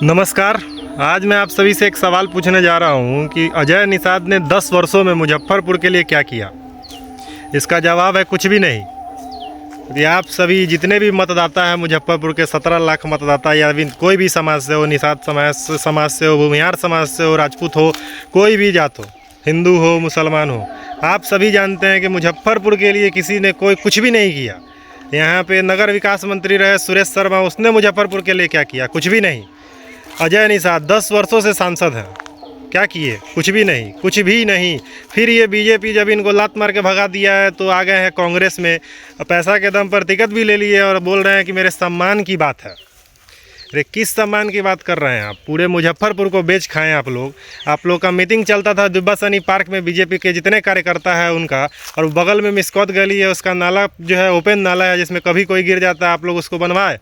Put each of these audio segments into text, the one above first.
नमस्कार। आज मैं आप सभी से एक सवाल पूछने जा रहा हूं कि अजय निषाद ने 10 वर्षों में मुजफ्फरपुर के लिए क्या किया। इसका जवाब है कुछ भी नहीं। यदि आप सभी जितने भी मतदाता हैं मुजफ्फरपुर के 17 लाख मतदाता या कोई भी समाज से हो, निषाद समाज से हो, भूमिहार समाज से हो, राजपूत हो, कोई भी जात हो, हिंदू हो, मुसलमान हो, आप सभी जानते हैं कि मुजफ्फरपुर के लिए किसी ने कोई कुछ भी नहीं किया। यहाँ पे नगर विकास मंत्री रहे सुरेश शर्मा, उसने मुजफ्फरपुर के लिए क्या किया? कुछ भी नहीं। अजय निषाद 10 वर्षों से सांसद हैं, क्या किए? कुछ भी नहीं, कुछ भी नहीं। फिर ये बीजेपी जब इनको लात मार के भगा दिया है तो आ गए हैं कांग्रेस में, पैसा के दम पर टिकट भी ले लिए और बोल रहे हैं कि मेरे सम्मान की बात है। अरे किस सम्मान की बात कर रहे हैं आप? पूरे मुजफ्फरपुर को बेच खाएं आप लोग। आप लोग का मीटिंग चलता था जुब्बा सनी पार्क में, बीजेपी के जितने कार्यकर्ता है उनका, और बगल में मिस्कौत गली है, उसका नाला जो है ओपन नाला है जिसमें कभी कोई गिर जाता है, आप लोग उसको बनवाए।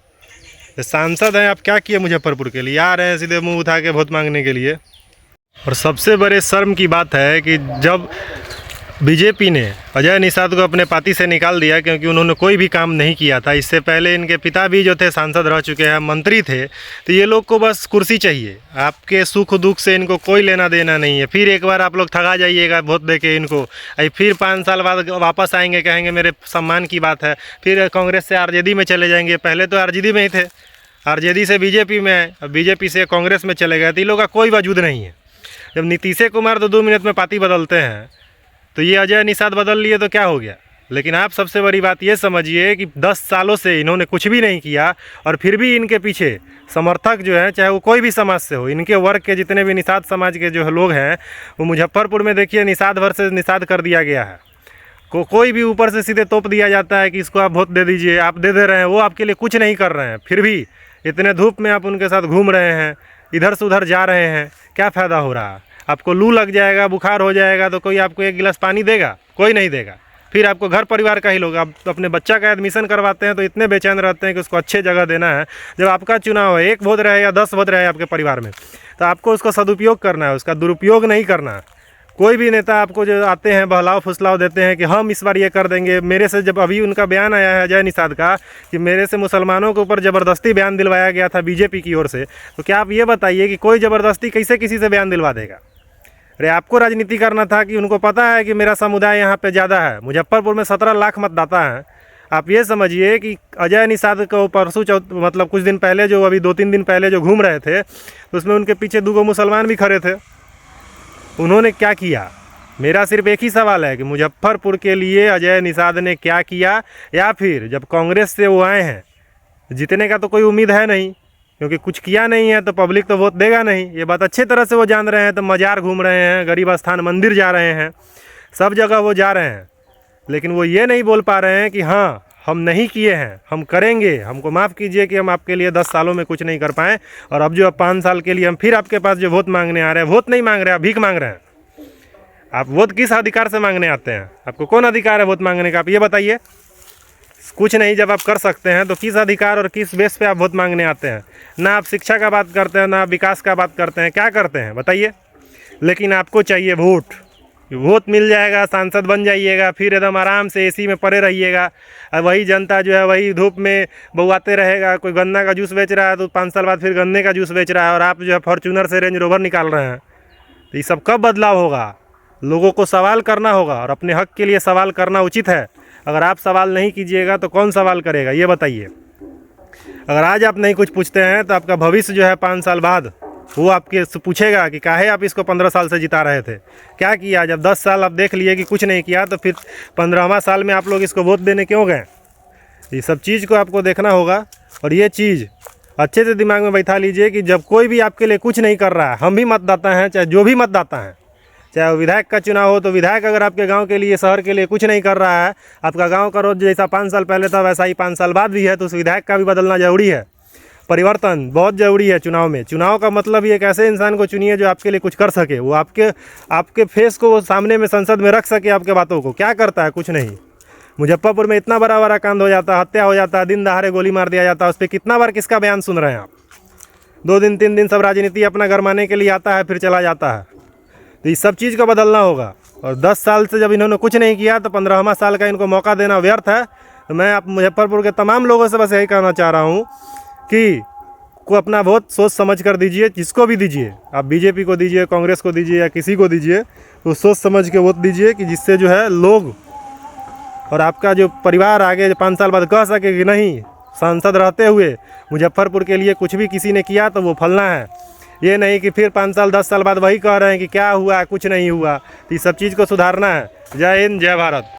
सांसद हैं आप, क्या किए मुजफ्फरपुर के लिए? आ रहे हैं सीधे मुंह उठा के वोट मांगने के लिए। और सबसे बड़े शर्म की बात है कि जब बीजेपी ने अजय निषाद को अपने पार्टी से निकाल दिया क्योंकि उन्होंने कोई भी काम नहीं किया था। इससे पहले इनके पिता भी जो थे सांसद रह चुके हैं, मंत्री थे, तो ये लोग को बस कुर्सी चाहिए। आपके सुख दुख से इनको कोई लेना देना नहीं है। फिर एक बार आप लोग ठगा जाइएगा वोट दे के इनको, फिर 5 साल बाद वापस आएंगे, कहेंगे मेरे सम्मान की बात है। फिर कांग्रेस से आरजेडी में चले जाएंगे। पहले तो आरजेडी में ही थे, आरजेडी से बीजेपी में, बीजेपी से कांग्रेस में चले गए। तो इन लोगों का कोई वजूद नहीं है। जब नीतीश कुमार तो 2 मिनट में पार्टी बदलते हैं, तो ये अजय निषाद बदल लिए तो क्या हो गया? लेकिन आप सबसे बड़ी बात ये समझिए कि 10 सालों से इन्होंने कुछ भी नहीं किया और फिर भी इनके पीछे समर्थक जो हैं, चाहे वो कोई भी समाज से हो, इनके वर्ग के जितने भी निषाद समाज के जो लोग हैं, वो मुजफ्फरपुर में देखिए निषाद भर से निषाद कर दिया गया है। कोई भी ऊपर से सीधे तोप दिया जाता है कि इसको आप वोट दे दीजिए, आप दे रहे हैं, वो आपके लिए कुछ नहीं कर रहे हैं। फिर भी इतने धूप में आप उनके साथ घूम रहे हैं, इधर से उधर जा रहे हैं, क्या फ़ायदा हो रहा है? आपको लू लग जाएगा, बुखार हो जाएगा, तो कोई आपको 1 गिलास पानी देगा? कोई नहीं देगा। फिर आपको घर परिवार का ही लोग, आप अपने बच्चा का एडमिशन करवाते हैं तो इतने बेचैन रहते हैं कि उसको अच्छे जगह देना है। जब आपका चुनाव है, 1 वोट रहे या 10 वोट रहे आपके परिवार में, तो आपको उसका सदुपयोग करना है, उसका दुरुपयोग नहीं करना है। कोई भी नेता आपको जो आते हैं बहलाव फुसलाव देते हैं कि हम इस बार ये कर देंगे। मेरे से जब अभी उनका बयान आया है अजय निषाद का कि मेरे से मुसलमानों के ऊपर ज़बरदस्ती बयान दिलवाया गया था बीजेपी की ओर से, तो क्या आप ये बताइए कि कोई ज़बरदस्ती कैसे किसी से बयान दिलवा देगा? अरे आपको राजनीति करना था कि उनको पता है कि मेरा समुदाय यहाँ पे ज़्यादा है। मुजफ्फरपुर में 17 लाख मतदाता हैं। आप ये समझिए कि अजय निषाद को परसों मतलब कुछ दिन पहले, जो अभी 2-3 दिन पहले जो घूम रहे थे, तो उसमें उनके पीछे 2 मुसलमान भी खड़े थे। उन्होंने क्या किया? मेरा सिर्फ एक ही सवाल है कि मुजफ्फरपुर के लिए अजय निषाद ने क्या किया, या फिर जब कांग्रेस से वो आए हैं, जीतने का तो कोई उम्मीद है नहीं, क्योंकि कुछ किया नहीं है तो पब्लिक तो वोट देगा नहीं। ये बात अच्छे तरह से वो जान रहे हैं। तो मजार घूम रहे हैं, गरीब स्थान मंदिर जा रहे हैं, सब जगह वो जा रहे हैं, लेकिन वो ये नहीं बोल पा रहे हैं कि हाँ हम नहीं किए हैं, हम करेंगे, हमको माफ़ कीजिए कि हम आपके लिए 10 सालों में कुछ नहीं कर पाएँ। और अब जो 5 साल के लिए हम फिर आपके पास जो वोट मांगने आ रहे हैं, वोट नहीं मांग रहे हैं, भीख मांग रहे हैं। आप वोट किस अधिकार से मांगने आते हैं? आपको कौन अधिकार है वोट मांगने का? आप ये बताइए। कुछ नहीं जब आप कर सकते हैं तो किस अधिकार और किस बेस पे आप वोट मांगने आते हैं? ना आप शिक्षा का बात करते हैं, ना आप विकास का बात करते हैं, क्या करते हैं बताइए? लेकिन आपको चाहिए वोट। वोट मिल जाएगा, सांसद बन जाइएगा, फिर एकदम आराम से एसी में पड़े रहिएगा। वही जनता जो है वही धूप में बउआते रहेगा। कोई गन्ना का जूस बेच रहा है तो 5 साल बाद फिर गन्ने का जूस बेच रहा है, और आप जो है फॉर्च्यूनर से रेंज रोवर निकाल रहे हैं। तो ये सब कब बदलाव होगा? लोगों को सवाल करना होगा, और अपने हक के लिए सवाल करना उचित है। अगर आप सवाल नहीं कीजिएगा तो कौन सवाल करेगा, ये बताइए। अगर आज आप नहीं कुछ पूछते हैं तो आपका भविष्य जो है 5 साल बाद वो आपके पूछेगा कि काहे आप इसको 15 साल से जिता रहे थे, क्या किया? जब 10 साल आप देख लिए कि कुछ नहीं किया, तो फिर 15वां साल में आप लोग इसको वोट देने क्यों गए? ये सब चीज़ को आपको देखना होगा। और ये चीज़ अच्छे से दिमाग में बैठा लीजिए कि जब कोई भी आपके लिए कुछ नहीं कर रहा है, हम भी मतदाता हैं, चाहे जो भी मतदाता हैं, चाहे वो विधायक का चुनाव हो, तो विधायक अगर आपके गांव के लिए, शहर के लिए कुछ नहीं कर रहा है, आपका गांव का रोड जैसा 5 साल पहले था वैसा ही 5 साल बाद भी है, तो उस विधायक का भी बदलना ज़रूरी है। परिवर्तन बहुत ज़रूरी है चुनाव में। चुनाव का मतलब ये एक ऐसे इंसान को चुनिए जो आपके लिए कुछ कर सके, वो आपके फेस को वो सामने में संसद में रख सके, आपके बातों को। क्या करता है? कुछ नहीं। मुजफ्फरपुर में इतना बड़ा बड़ा कांड हो जाता है, हत्या हो जाता है, दिन दहाड़े गोली मार दिया जाता है, उस पर कितना बार किसका बयान सुन रहे हैं आप? 2 दिन 3 दिन सब राजनीति अपना गरमाने के लिए आता है, फिर चला जाता है। तो इस सब चीज़ को बदलना होगा। और 10 साल से जब इन्होंने कुछ नहीं किया, तो 15वां साल का इनको मौका देना व्यर्थ है। तो मैं आप मुजफ्फरपुर के तमाम लोगों से बस यही कहना चाह रहा हूँ कि आपको अपना वोट सोच समझ कर दीजिए, जिसको भी दीजिए, आप बीजेपी को दीजिए, कांग्रेस को दीजिए या किसी को दीजिए, तो सोच समझ के वोट दीजिए कि जिससे जो है लोग और आपका जो परिवार आगे 5 साल बाद कह सके कि नहीं, सांसद रहते हुए मुजफ्फरपुर के लिए कुछ भी किसी ने किया तो वो फलना है। ये नहीं कि फिर 5 साल 10 साल बाद वही कह रहे हैं कि क्या हुआ, कुछ नहीं हुआ। तो ये सब चीज़ को सुधारना है। जय हिंद, जय भारत।